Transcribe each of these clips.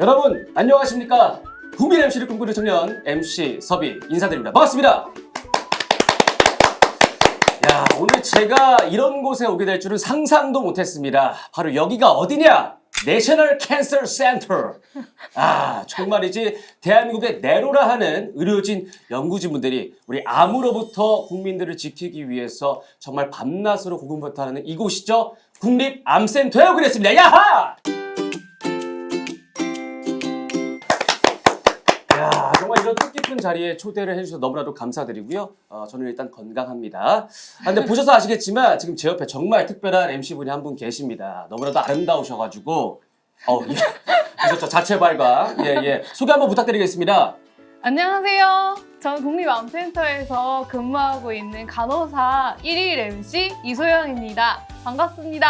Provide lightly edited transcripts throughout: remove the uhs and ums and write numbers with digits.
여러분 안녕하십니까? 국민 MC를 꿈꾸는 청년 MC 섭이 인사드립니다. 반갑습니다. 야, 오늘 제가 이런 곳에 오게 될 줄은 상상도 못했습니다. 바로 여기가 어디냐? 내셔널 캔서 센터. 아, 정말이지 대한민국의 내로라 하는 의료진 연구진분들이 우리 암으로부터 국민들을 지키기 위해서 정말 밤낮으로 고군분투하는 이곳이죠. 국립암센터에 오게 됐습니다. 야하! 야, 정말 이런 뜻깊은 자리에 초대를 해주셔서 너무나도 감사드리고요. 저는 일단 건강합니다. 근데 보셔서 아시겠지만 지금 제 옆에 정말 특별한 MC분이 한 분 계십니다. 너무나도 아름다우셔가지고 보셨죠? 자체 발광. 예. 소개 한번 부탁드리겠습니다. 안녕하세요. 저는 국립암센터에서 근무하고 있는 간호사 1일 MC 이소영입니다. 반갑습니다.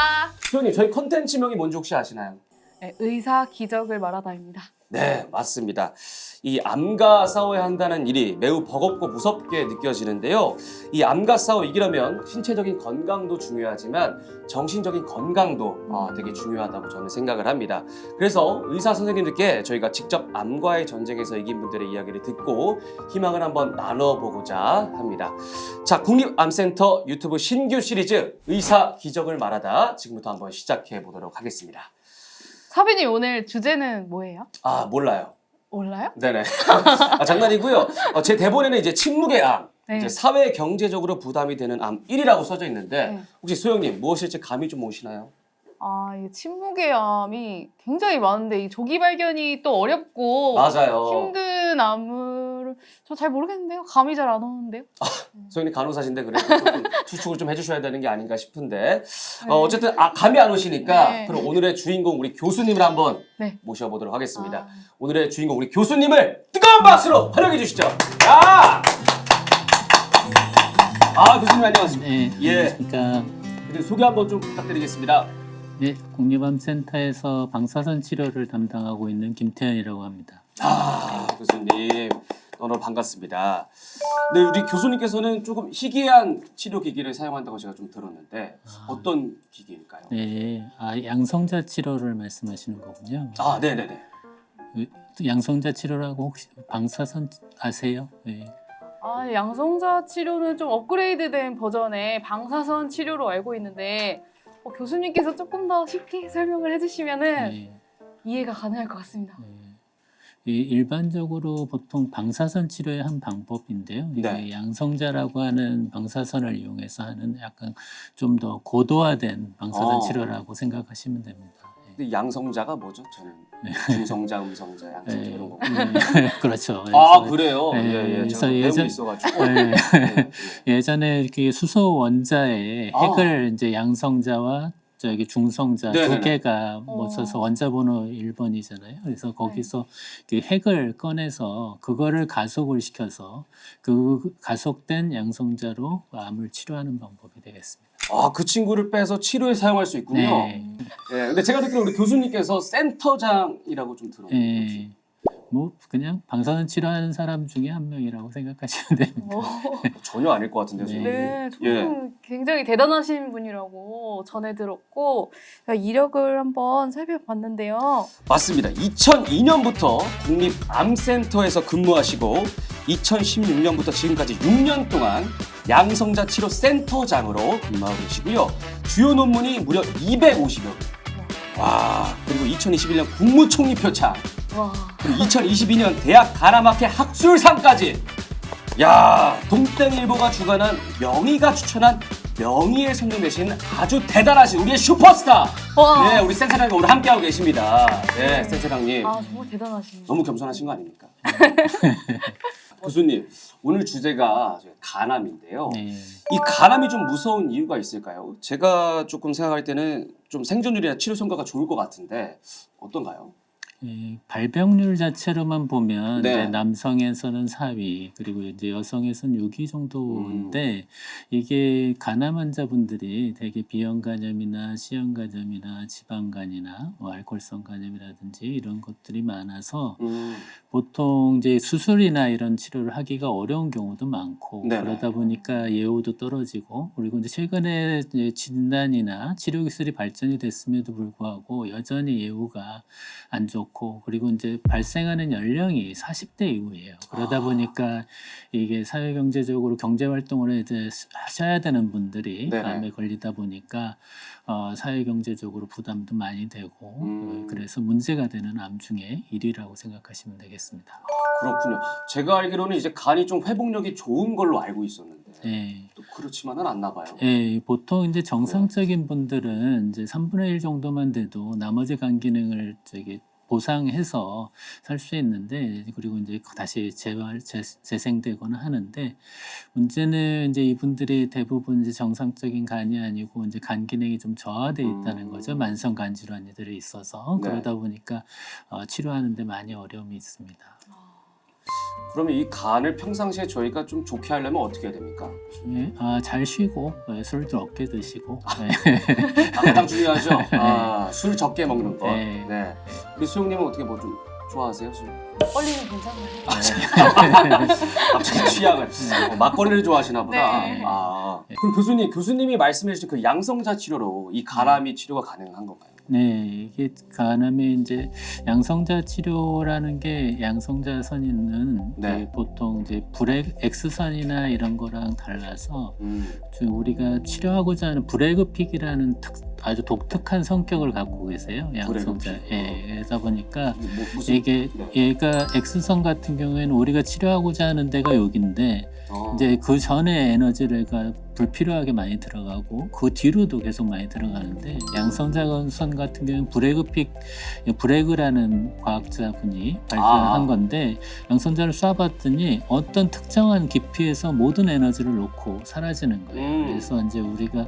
소영님, 저희 컨텐츠명이 뭔지 혹시 아시나요? 네, 의사 기적을 말하다입니다. 네, 맞습니다. 이 암과 싸워야 한다는 일이 매우 버겁고 무섭게 느껴지는데요. 이 암과 싸워 이기려면 신체적인 건강도 중요하지만 정신적인 건강도 되게 중요하다고 저는 생각을 합니다. 그래서 의사 선생님들께 저희가 직접 암과의 전쟁에서 이긴 분들의 이야기를 듣고 희망을 한번 나눠보고자 합니다. 자, 국립암센터 유튜브 신규 시리즈 의사 기적을 말하다 지금부터 한번 시작해 보도록 하겠습니다. 서빈님 오늘 주제는 뭐예요? 아, 몰라요. 몰라요? 네네. 장난이고요. 제 대본에는 이제 침묵의 암, 네. 이제 사회 경제적으로 부담이 되는 암 1이라고 써져 있는데 네. 혹시 소영님 무엇일지 감이 좀 오시나요? 이 침묵의 암이 굉장히 많은데 이 조기 발견이 또 어렵고 맞아요. 힘든 암을 저 잘 모르겠는데요. 감이 잘 안 오는데요. 소영님 간호사신데 그래도 조금 추측을 좀 해주셔야 되는 게 아닌가 싶은데 네. 어쨌든 감이 안 오시니까 네. 그럼 오늘의 주인공 우리 교수님을 한번 네. 모셔보도록 하겠습니다. 오늘의 주인공 우리 교수님을 뜨거운 박수로 환영해 주시죠. 야! 교수님 안녕하십니까? 네, 예. 안녕하십니까. 그리고 소개 한번 좀 부탁드리겠습니다. 네, 국립암센터에서 방사선 치료를 담당하고 있는 김태현이라고 합니다. 교수님 너무 반갑습니다. 네, 우리 교수님께서는 조금 희귀한 치료 기기를 사용한다고 제가 좀 들었는데 어떤 기기일까요? 네, 양성자 치료를 말씀하시는 거군요. 네네네. 양성자 치료라고 혹시 방사선 아세요? 네. 양성자 치료는 좀 업그레이드된 버전의 방사선 치료로 알고 있는데 교수님께서 조금 더 쉽게 설명을 해주시면은 네. 이해가 가능할 것 같습니다. 네. 일반적으로 보통 방사선 치료의 한 방법인데요. 이게 네. 양성자라고 하는 방사선을 이용해서 하는 약간 좀 더 고도화된 방사선 치료라고 생각하시면 됩니다. 근데 양성자가 뭐죠? 저는 중성자, 음성자, 양성자 네. 이런 거. 그렇죠. 그래요? 네, 예. 그래서 제가 배우고 예전- 있어가지고. 네. 네. 예전에 이렇게 수소 원자에 핵을 이제 양성자와 저기 중성자 네네네. 두 개가 묻혀서 원자 번호 1번이잖아요. 그래서 거기서 그 핵을 꺼내서 그거를 가속을 시켜서 그 가속된 양성자로 암을 치료하는 방법이 되겠습니다. 그 친구를 빼서 치료에 사용할 수 있군요. 네. 예, 근데 제가 듣기로 우리 교수님께서 센터장이라고 좀 들었는데. 네. 뭐 그냥 방사선 치료하는 사람 중에 한 명이라고 생각하시면 됩니다. 전혀 아닐 것 같은데요, 선생님. 네, 저는 굉장히 대단하신 분이라고 전해 들었고 이력을 한번 살펴봤는데요. 맞습니다. 2002년부터 국립암센터에서 근무하시고 2016년부터 지금까지 6년 동안 양성자 치료 센터장으로 근무하고 계시고요. 주요 논문이 무려 250여 개. 와, 그리고 2021년 국무총리 표창, 와, 그리고 2022년 대학 가라마케 학술상까지. 야, 동땡일보가 주관한 명의가 추천한 명의에 선정되신 아주 대단하신 우리의 슈퍼스타. 와. 네, 우리 센세랑님 오늘 함께하고 계십니다. 네, 센세랑님. 정말 대단하시네요. 너무 겸손하신 거 아닙니까? 교수님, 오늘 주제가 간암인데요. 네. 이 간암이 좀 무서운 이유가 있을까요? 제가 조금 생각할 때는 좀 생존율이나 치료 성과가 좋을 것 같은데 어떤가요? 발병률 자체로만 보면 네. 이제 남성에서는 4위 그리고 이제 여성에서는 6위 정도인데 이게 간암 환자분들이 되게 비형 간염이나 C형 간염이나 지방간이나 알코올성 간염이라든지 이런 것들이 많아서 보통 이제 수술이나 이런 치료를 하기가 어려운 경우도 많고 네네. 그러다 보니까 예후도 떨어지고 그리고 이제 최근에 이제 진단이나 치료 기술이 발전이 됐음에도 불구하고 여전히 예후가 안 좋고 그렇고 그리고 이제 발생하는 연령이 40대 이후예요. 그러다 보니까 이게 사회경제적으로 경제활동을 이제 하셔야 되는 분들이 네네. 암에 걸리다 보니까 사회경제적으로 부담도 많이 되고 그래서 문제가 되는 암 중에 1위라고 생각하시면 되겠습니다. 그렇군요. 제가 알기로는 이제 간이 좀 회복력이 좋은 걸로 알고 있었는데 네. 또 그렇지만은 않나 봐요. 예, 보통 이제 정상적인 분들은 이제 3분의 1 정도만 돼도 나머지 간 기능을 보상해서 살 수 있는데 그리고 이제 다시 재생되거나 하는데 문제는 이제 이분들이 대부분 이제 정상적인 간이 아니고 이제 간 기능이 좀 저하돼 있다는 거죠. 만성 간 질환들이 있어서 네. 그러다 보니까 치료하는데 많이 어려움이 있습니다. 그러면 이 간을 평상시에 저희가 좀 좋게 하려면 어떻게 해야 됩니까? 예, 잘 쉬고 술 적게 드시고 네. 가장 중요하죠. 술 적게 먹는 것. 네. 네. 우리 수영님은 어떻게 뭐 좀 좋아하세요? 술? 막걸리는 괜찮나요? 갑자기 취향을 막걸리를 좋아하시나 보다. 네. 그럼 교수님이 말씀해주신 그 양성자 치료로 이 간암이 치료가 가능한 건가요? 네, 이게 간암의 이제 양성자 치료라는 게 양성자선인은 네. 이제 보통 이제 X선이나 이런 거랑 달라서 우리가 치료하고자 하는 브레그픽이라는 아주 독특한 성격을 갖고 계세요. 양성자. 브레그픽. 예, 그러다 보니까 무슨 이게 얘가 X선 같은 경우에는 우리가 치료하고자 하는 데가 여기인데 이제 그 전에 에너지가 불필요하게 많이 들어가고 그 뒤로도 계속 많이 들어가는데 양성자선 같은 경우는 브레그라는 과학자분이 발견한 건데 양성자를 쏴봤더니 어떤 특정한 깊이에서 모든 에너지를 놓고 사라지는 거예요. 그래서 이제 우리가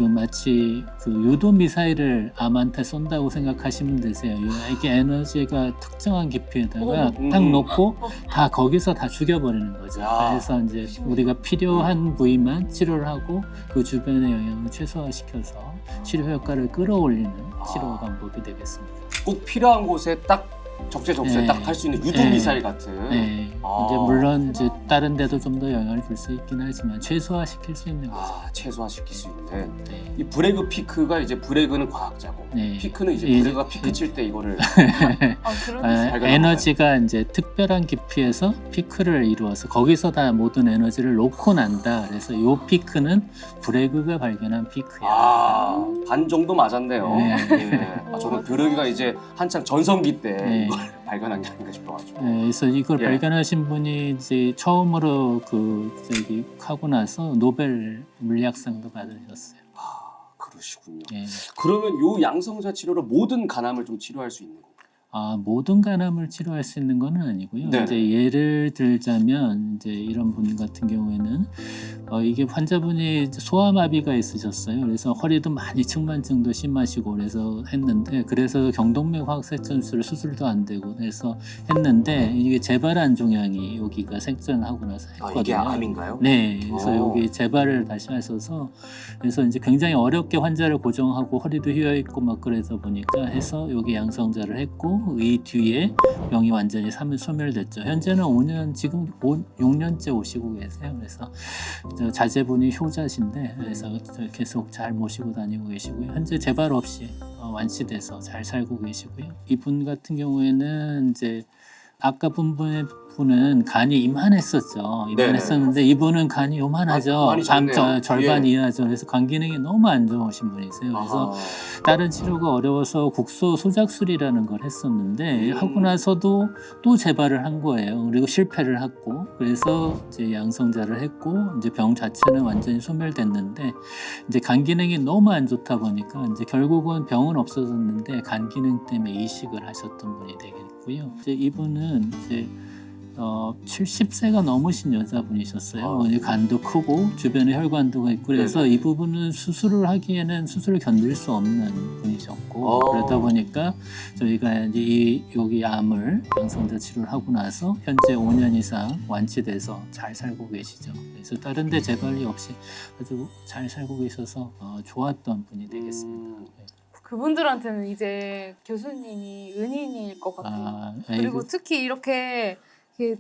마치 유도 미사일을 암한테 쏜다고 생각하시면 되세요. 이게 에너지가 특정한 깊이에다가 딱 놓고 다 거기서 다 죽여버리는 거죠. 그래서 이제 우리가 필요한 부위만 치료를 하고 그 주변의 영향을 최소화시켜서 치료 효과를 끌어올리는 치료 방법이 되겠습니다. 꼭 필요한 곳에 딱 적재적소에 네. 딱 할 수 있는 유도 미사일 같은. 네. 이제 물론 이제 다른 데도 좀 더 영향을 줄 수 있긴 하지만 최소화시킬 수 있는 거죠. 최소화시킬 수 있는. 네. 이 브레그 피크가 이제 브레그는 과학자고 네. 피크는 이제 이- 브레그가 피크 칠 때 이거를 그런 에너지가 이제 특별한 깊이에서 피크를 이루어서 거기서 다 모든 에너지를 놓고 난다. 그래서 요 피크는 브레그가 발견한 피크야. 반 정도 맞았네요. 네. 예. 저는 브레그가 이제 한창 전성기 때 네. 이걸 발견한 게 아닌가 싶어가지고. 네, 그래서 이걸 예. 발견하신 분이 이제 처음으로 하고 나서 노벨 물리학상도 받으셨어요. 그러시군요. 예. 그러면 요 양성자 치료로 모든 간암을 좀 치료할 수 있는 건가요? 모든 간암을 치료할 수 있는 건 아니고요. 네네. 이제 예를 들자면 이제 이런 분 같은 경우에는 이게 환자분이 이제 소아마비가 있으셨어요. 그래서 허리도 많이 측만증도 심하시고 그래서 했는데 그래서 경동맥 확색전술 수술도 안 되고 해서 했는데 이게 재발한 종양이 여기가 생전하고 나서 했거든요. 이게 암인가요? 네, 그래서 여기 재발을 다시 하셔서 그래서 이제 굉장히 어렵게 환자를 고정하고 허리도 휘어 있고 막 그래서 보니까 해서 여기 양성자를 했고 이 뒤에 병이 완전히 소멸됐죠. 현재는 5년 지금 6년째 오시고 계세요. 그래서 자제분이 효자신데 그래서 계속 잘 모시고 다니고 계시고요. 현재 재발 없이 완치돼서 잘 살고 계시고요. 이분 같은 경우에는 이제 아까 분은 간이 이만했었죠. 이만했었는데 이분은 간이 요만하죠. 많이 작네요. 절반 예. 이하죠. 그래서 간 기능이 너무 안 좋으신 분이세요. 그래서 다른 치료가 어려워서 국소 소작술이라는 걸 했었는데 하고 나서도 또 재발을 한 거예요. 그리고 실패를 했고 그래서 이제 양성자를 했고 이제 병 자체는 완전히 소멸됐는데 이제 간 기능이 너무 안 좋다 보니까 이제 결국은 병은 없어졌는데 간 기능 때문에 이식을 하셨던 분이 되겠고요. 이제 이분은 이제 70세가 넘으신 여자분이셨어요. 간도 크고 주변에 혈관도 있고 그래서 네네. 이 부분은 수술을 하기에는 수술을 견딜 수 없는 분이셨고 그러다 보니까 저희가 이제 여기 암을 양성자 치료를 하고 나서 현재 5년 이상 완치돼서 잘 살고 계시죠. 그래서 다른 데 재발이 없이 아주 잘 살고 계셔서 좋았던 분이 되겠습니다. 그분들한테는 이제 교수님이 은인일 것 같아요. 아, 그리고 특히 이렇게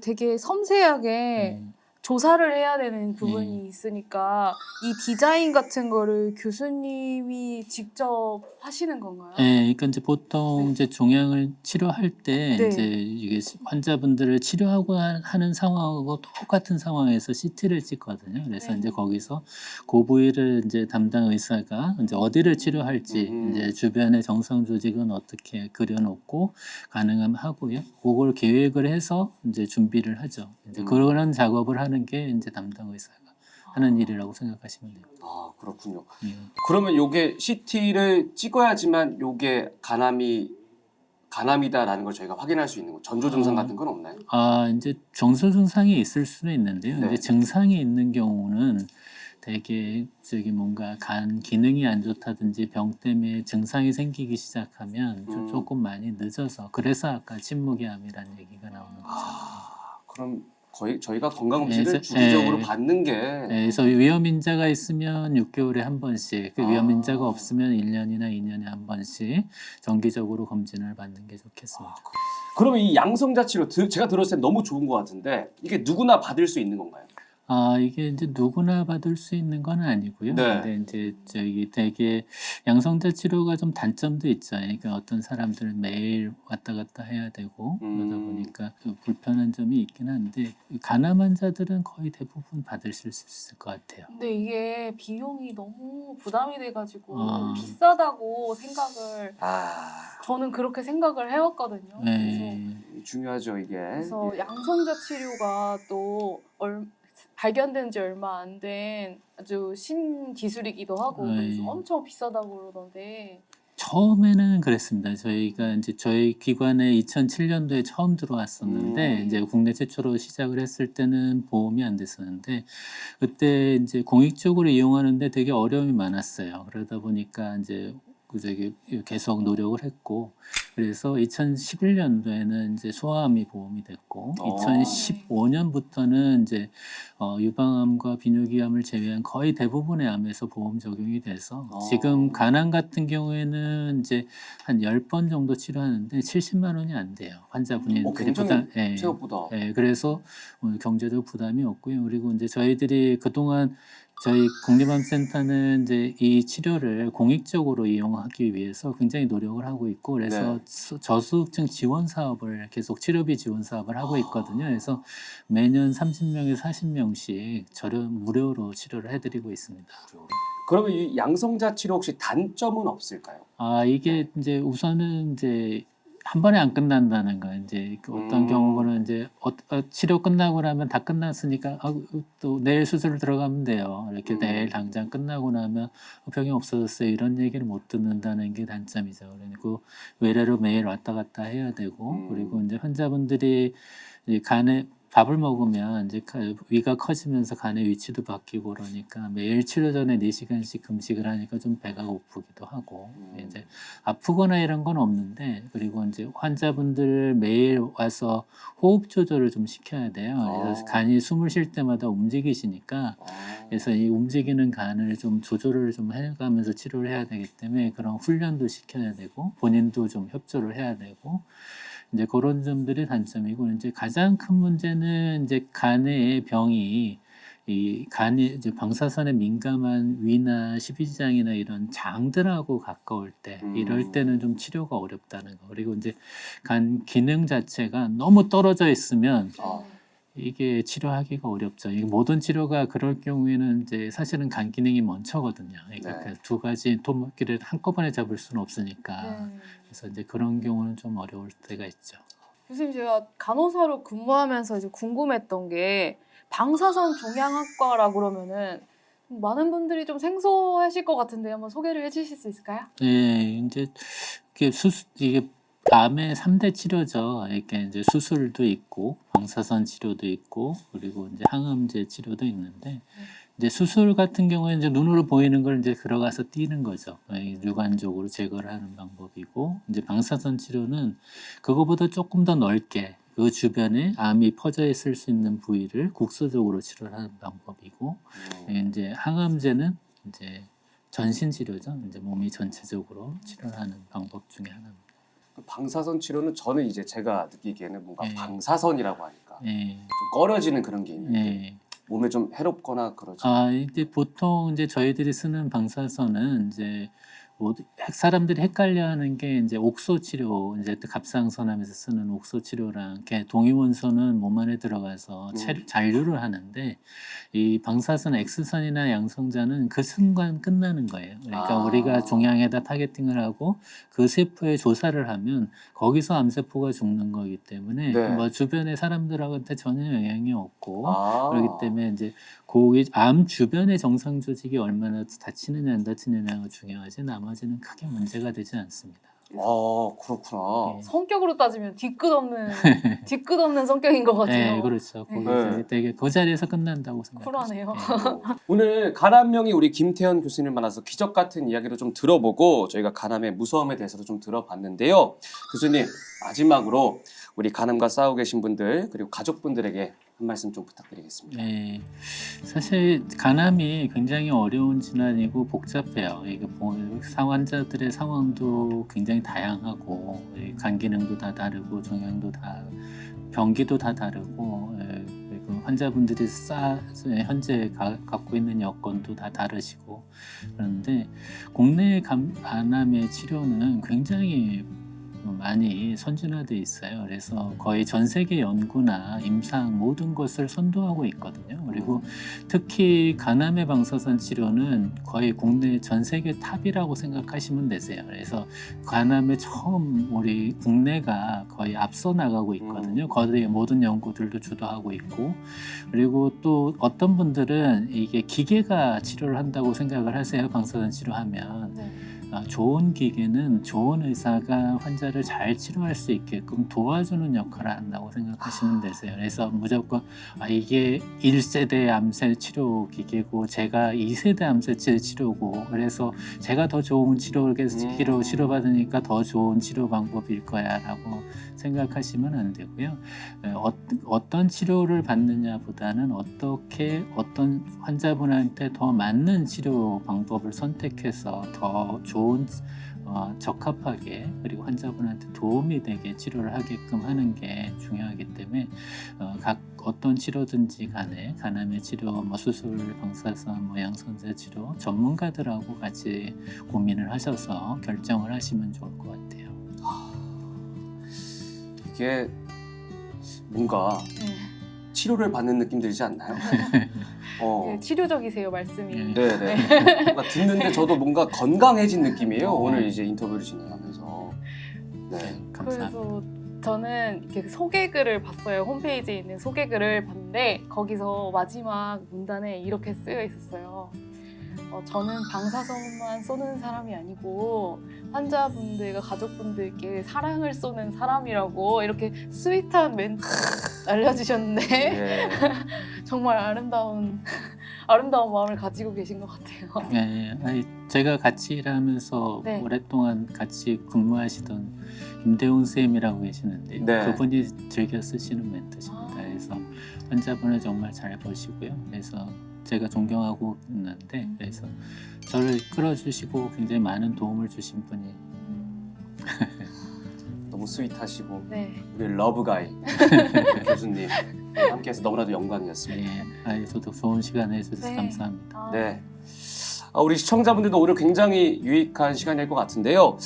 되게 섬세하게 조사를 해야 되는 부분이 있으니까 이 디자인 같은 거를 교수님이 직접 하시는 건가요? 네, 그러니까 이제 보통 네. 이제 종양을 치료할 때 네. 이제 이게 환자분들을 치료하고 하는 상황하고 똑같은 상황에서 CT를 찍거든요. 그래서 네. 이제 거기서 그 부위를 이제 담당 의사가 이제 어디를 치료할지 이제 주변의 정상 조직은 어떻게 그려놓고 가능하면 하고요. 그걸 계획을 해서 이제 준비를 하죠. 이제 그런 작업을 하는 게 이제 담당 의사가 하는 일이라고 생각하시면 돼요. 아, 그렇군요. 예. 그러면 요게 CT를 찍어야지만 요게 간암이다라는 걸 저희가 확인할 수 있는 거. 전조 증상 같은 건 없나요? 아, 이제 정서 증상이 있을 수는 있는데요. 네. 이제 증상이 있는 경우는 되게 뭔가 간 기능이 안 좋다든지 병 때문에 증상이 생기기 시작하면 조금 많이 늦어서 그래서 아까 침묵의 암이라는 얘기가 나오는 거죠. 그럼 거의 저희가 건강검진을 네, 주기적으로 네. 받는 게 네, 그래서 위험인자가 있으면 6개월에 한 번씩, 그 위험인자가 없으면 1년이나 2년에 한 번씩 정기적으로 검진을 받는 게 좋겠습니다. 그러면 이 양성자 치료 제가 들었을 때 너무 좋은 것 같은데 이게 누구나 받을 수 있는 건가요? 아, 이게 이제 누구나 받을 수 있는 건 아니고요. 네. 근데 이제 저기 되게 양성자 치료가 좀 단점도 있죠. 그러니까 어떤 사람들은 매일 왔다 갔다 해야 되고 그러다 보니까 좀 불편한 점이 있긴 한데 간암 환자들은 거의 대부분 받으실 수 있을 것 같아요. 근데 이게 비용이 너무 부담이 돼가지고 아. 비싸다고 생각을 아, 저는 그렇게 생각을 해왔거든요. 네. 중요하죠 이게. 그래서 양성자 치료가 또 발견된 지 얼마 안 된 아주 신기술이기도 하고 네. 그래서 엄청 비싸다고 그러던데 처음에는 그랬습니다. 저희가 이제 저희 기관에 2007년도에 처음 들어왔었는데 이제 국내 최초로 시작을 했을 때는 보험이 안 됐었는데 그때 이제 공익적으로 이용하는데 되게 어려움이 많았어요. 그러다 보니까 이제 계속 노력을 했고 그래서 2011년도에는 이제 소아암이 보험이 됐고 2015년부터는 이제 유방암과 비뇨기암을 제외한 거의 대부분의 암에서 보험 적용이 돼서 지금 간암 같은 경우에는 이제 한 10번 정도 치료하는데 70만 원이 안 돼요. 환자분이 굉장히 예, 생각보다. 예, 그래서 경제적 부담이 없고요. 그리고 이제 저희들이 그동안 저희 국립암센터는 이제 이 치료를 공익적으로 이용하기 위해서 굉장히 노력을 하고 있고 그래서 저수증 지원 사업을 계속 치료비 지원 사업을 하고 있거든요. 그래서 매년 30명에서 40명씩 무료로 치료를 해드리고 있습니다. 그러면 이 양성자 치료 혹시 단점은 없을까요? 아, 이게 이제 우선은 이제 한 번에 안 끝난다는 거 이제 어떤 경우는 이제 치료 끝나고 나면 다 끝났으니까 또 내일 수술 들어가면 돼요. 이렇게 내일 당장 끝나고 나면 병이 없어졌어요. 이런 얘기를 못 듣는다는 게 단점이죠. 그리고 외래로 매일 왔다 갔다 해야 되고 그리고 이제 환자분들이 이제 간에 밥을 먹으면 이제 위가 커지면서 간의 위치도 바뀌고 그러니까 매일 치료 전에 4시간씩 금식을 하니까 좀 배가 고프기도 하고 이제 아프거나 이런 건 없는데 그리고 이제 환자분들 매일 와서 호흡 조절을 좀 시켜야 돼요. 그래서 간이 숨을 쉴 때마다 움직이시니까 그래서 이 움직이는 간을 좀 조절을 좀 해가면서 치료를 해야 되기 때문에 그런 훈련도 시켜야 되고 본인도 좀 협조를 해야 되고 이제 그런 점들이 단점이고 이제 가장 큰 문제는 이제 간의 병이 이 간이 이제 방사선에 민감한 위나 십이지장이나 이런 장들하고 가까울 때 이럴 때는 좀 치료가 어렵다는 거. 그리고 이제 간 기능 자체가 너무 떨어져 있으면 이게 치료하기가 어렵죠. 이게 모든 치료가 그럴 경우에는 이제 사실은 간 기능이 먼저거든요. 그러니까 두 가지 토목기를 한꺼번에 잡을 수는 없으니까. 그래서 이제 그런 경우는 좀 어려울 때가 있죠. 교수님 제가 간호사로 근무하면서 이제 궁금했던 게 방사선 종양학과라 그러면은 많은 분들이 좀 생소하실 것 같은데 한번 소개를 해주실 수 있을까요? 네, 이제 이게 암의 3대 치료죠. 이렇게 이제 수술도 있고 방사선 치료도 있고 그리고 이제 항암제 치료도 있는데 이제 수술 같은 경우에 이제 눈으로 보이는 걸 이제 들어가서 띄는 거죠. 육안적으로 제거를 하는 방법이고 이제 방사선 치료는 그거보다 조금 더 넓게 그 주변에 암이 퍼져 있을 수 있는 부위를 국소적으로 치료를 하는 방법이고 이제 항암제는 이제 전신 치료죠. 이제 몸이 전체적으로 치료를 하는 방법 중에 하나입니다. 방사선 치료는 저는 이제 제가 느끼기에는 뭔가 방사선이라고 하니까 네. 좀 꺼려지는 그런 게 있는데 네. 몸에 좀 해롭거나 그러죠. 이제 보통 이제 저희들이 쓰는 방사선은 이제 사람들이 헷갈려하는 게 이제 옥소 치료, 이제 갑상선암에서 쓰는 옥소 치료랑 이렇게 동위원소는 몸 안에 들어가서 잔류를 하는데 이 방사선 X선이나 양성자는 그 순간 끝나는 거예요. 그러니까 우리가 종양에다 타겟팅을 하고 그 세포에 조사를 하면 거기서 암세포가 죽는 거기 때문에 네. 뭐 주변의 사람들한테 전혀 영향이 없고 아. 그렇기 때문에 이제 거기 암 주변의 정상 조직이 얼마나 다치느냐 안 다치느냐가 중요하지 나머지는 크게 문제가 되지 않습니다. 그렇구나. 성격으로 따지면 뒤끝없는 성격인 것 같아요. 네, 그렇죠. 거기 네. 되게 그 자리에서 끝난다고 생각합니다. 쿨하네요. 오늘 간암명의 우리 김태현 교수님 만나서 기적 같은 이야기도 좀 들어보고 저희가 간암의 무서움에 대해서도 좀 들어봤는데요. 교수님 마지막으로 우리 간암과 싸우고 계신 분들 그리고 가족분들에게 한 말씀 좀 부탁드리겠습니다. 네, 사실 간암이 굉장히 어려운 질환이고 복잡해요. 이게 환자들의 상황도 굉장히 다양하고 간 기능도 다 다르고 종양도 다 병기도 다 다르고 그리고 환자분들이 현재 갖고 있는 여건도 다 다르시고 그런데 국내 간암의 치료는 굉장히 많이 선진화돼 있어요. 그래서 거의 전 세계 연구나 임상 모든 것을 선도하고 있거든요. 그리고 특히 간암의 방사선 치료는 거의 국내 전 세계 탑이라고 생각하시면 되세요. 그래서 간암에 처음 우리 국내가 거의 앞서 나가고 있거든요. 거의 모든 연구들도 주도하고 있고 그리고 또 어떤 분들은 이게 기계가 치료를 한다고 생각을 하세요. 방사선 치료하면. 네. 좋은 기계는 좋은 의사가 환자를 잘 치료할 수 있게끔 도와주는 역할을 한다고 생각하시면 되세요. 그래서 무조건 이게 1세대 암세 치료 기계고 제가 2세대 암세 치료고 그래서 제가 더 좋은 치료받으니까 더 좋은 치료 방법일 거야 라고 생각하시면 안 되고요. 어떤 치료를 받느냐보다는 어떤 환자분한테 더 맞는 치료 방법을 선택해서 더 좋은 적합하게 그리고 환자분한테 도움이 되게 치료를 하게끔 하는 게 중요하기 때문에 어떤 치료든지 간에 간암의 치료, 수술, 방사선, 양성자 치료 전문가들하고 같이 고민을 하셔서 결정을 하시면 좋을 것 같아요. 이게 뭔가 치료를 받는 느낌 들지 않나요? 네, 치료적이세요 말씀이. 네네. 뭔가 듣는데 저도 뭔가 건강해진 느낌이에요. 어. 오늘 이제 인터뷰를 진행하면서. 네. 감사합니다. 그래서 저는 이렇게 소개글을 봤어요. 홈페이지에 있는 소개글을 봤는데 거기서 마지막 문단에 이렇게 쓰여 있었어요. 저는 방사선만 쏘는 사람이 아니고 환자분들과 가족분들께 사랑을 쏘는 사람이라고 이렇게 스윗한 멘트 알려주셨는데 네. 정말 아름다운 마음을 가지고 계신 것 같아요. 네, 제가 같이 일하면서 네. 오랫동안 같이 근무하시던 임대훈 쌤이라고 계시는데 네. 그분이 즐겨 쓰시는 멘트십니다. 그래서 환자분을 정말 잘 보시고요. 그래서 제가 존경하고 있는데 그래서 저를 끌어주시고 굉장히 많은 도움을 주신 분이 너무 스윗하시고 네. 우리 러브가이 교수님 함께해서 너무나도 영광이었습니다. 저도 좋은 시간 해주셔서 네. 감사합니다. 네. 우리 시청자분들도 오늘 굉장히 유익한 시간일 것 같은데요.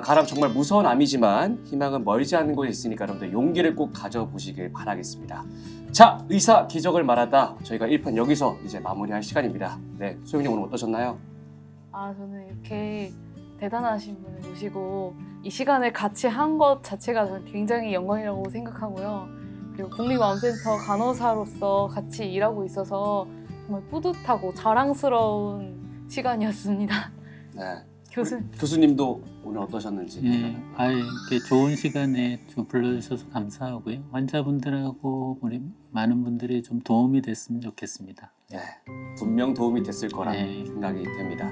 간암 정말 무서운 암이지만 희망은 멀지 않는 곳에 있으니까 여러분들 용기를 꼭 가져보시길 바라겠습니다. 자, 의사 기적을 말하다 저희가 1편 여기서 이제 마무리할 시간입니다. 네, 소영님 오늘 어떠셨나요? 저는 이렇게 대단하신 분을 모시고 이 시간을 같이 한 것 자체가 저는 굉장히 영광이라고 생각하고요. 그리고 국립암센터 간호사로서 같이 일하고 있어서 정말 뿌듯하고 자랑스러운 시간이었습니다. 네. 교수님. 교수님도 오늘 어떠셨는지. 이렇게 좋은 시간에 좀 불러주셔서 감사하고요. 환자분들하고 우리 많은 분들이 좀 도움이 됐으면 좋겠습니다. 네, 분명 도움이 됐을 거라 네. 생각이 됩니다.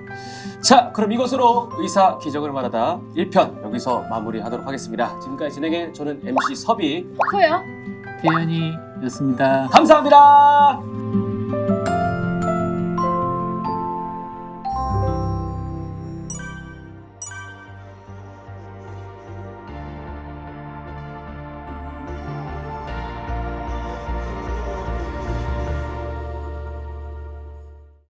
자, 그럼 이것으로 의사 기적을 말하다 1편 여기서 마무리하도록 하겠습니다. 지금까지 진행해 저는 MC 섭이 소요. 태연이였습니다. 감사합니다.